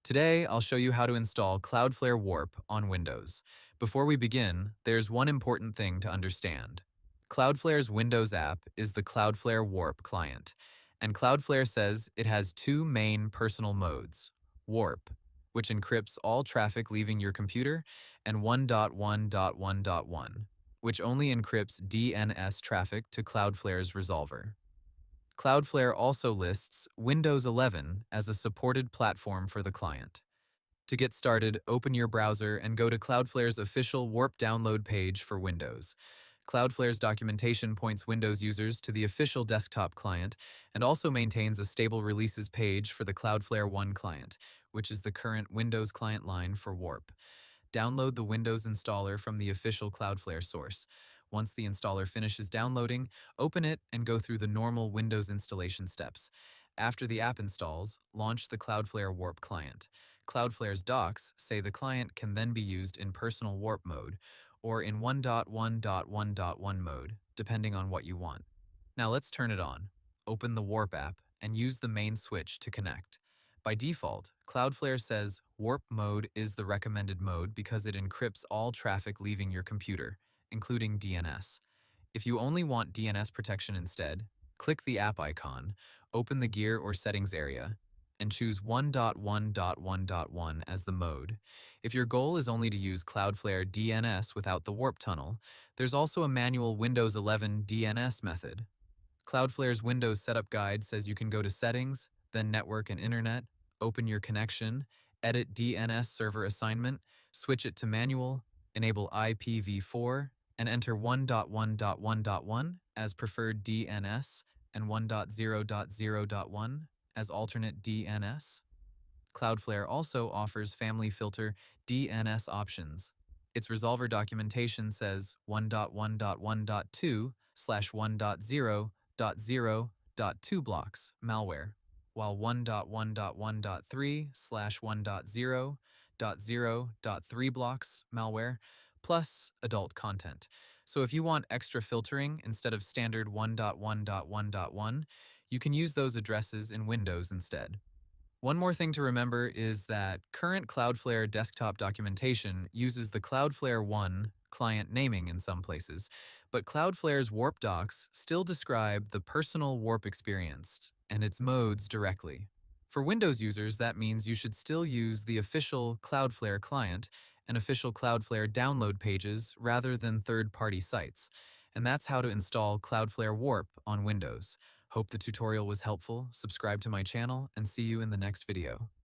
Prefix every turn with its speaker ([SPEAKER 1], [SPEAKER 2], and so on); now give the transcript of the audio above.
[SPEAKER 1] Today, I'll show you how to install Cloudflare WARP on Windows. Before we begin, there's one important thing to understand. Cloudflare's Windows app is the Cloudflare WARP client, and Cloudflare says it has two main personal modes: WARP, which encrypts all traffic leaving your computer, and 1.1.1.1, which only encrypts DNS traffic to Cloudflare's resolver. Cloudflare also lists Windows 11 as a supported platform for the client. To get started, open your browser and go to Cloudflare's official WARP download page for Windows. Cloudflare's documentation points Windows users to the official desktop client and also maintains a stable releases page for the Cloudflare One client, which is the current Windows client line for WARP. Download the Windows installer from the official Cloudflare source. Once the installer finishes downloading, open it and go through the normal Windows installation steps. After the app installs, launch the Cloudflare WARP client. Cloudflare's docs say the client can then be used in personal WARP mode or in 1.1.1.1 mode, depending on what you want. Now let's turn it on. Open the WARP app and use the main switch to connect. By default, Cloudflare says WARP mode is the recommended mode because it encrypts all traffic leaving your computer, including DNS. If you only want DNS protection instead, click the app icon, open the gear or settings area, and choose 1.1.1.1 as the mode. If your goal is only to use Cloudflare DNS without the WARP tunnel, there's also a manual Windows 11 DNS method. Cloudflare's Windows setup guide says you can go to Settings, then Network and Internet, open your connection, edit DNS server assignment, switch it to manual, enable IPv4, and enter 1.1.1.1 as preferred DNS and 1.0.0.1 as alternate DNS. Cloudflare also offers family filter DNS options. Its resolver documentation says 1.1.1.2/1.0.0.2 blocks malware, while 1.1.1.3/1.0.0.3 blocks malware, plus adult content. So if you want extra filtering instead of standard 1.1.1.1, you can use those addresses in Windows instead. One more thing to remember is that current Cloudflare desktop documentation uses the Cloudflare One client naming in some places, but Cloudflare's WARP docs still describe the personal WARP experience and its modes directly. For Windows users, that means you should still use the official Cloudflare client and official Cloudflare download pages rather than third-party sites. And that's how to install Cloudflare WARP on Windows. Hope the tutorial was helpful. Subscribe to my channel and see you in the next video.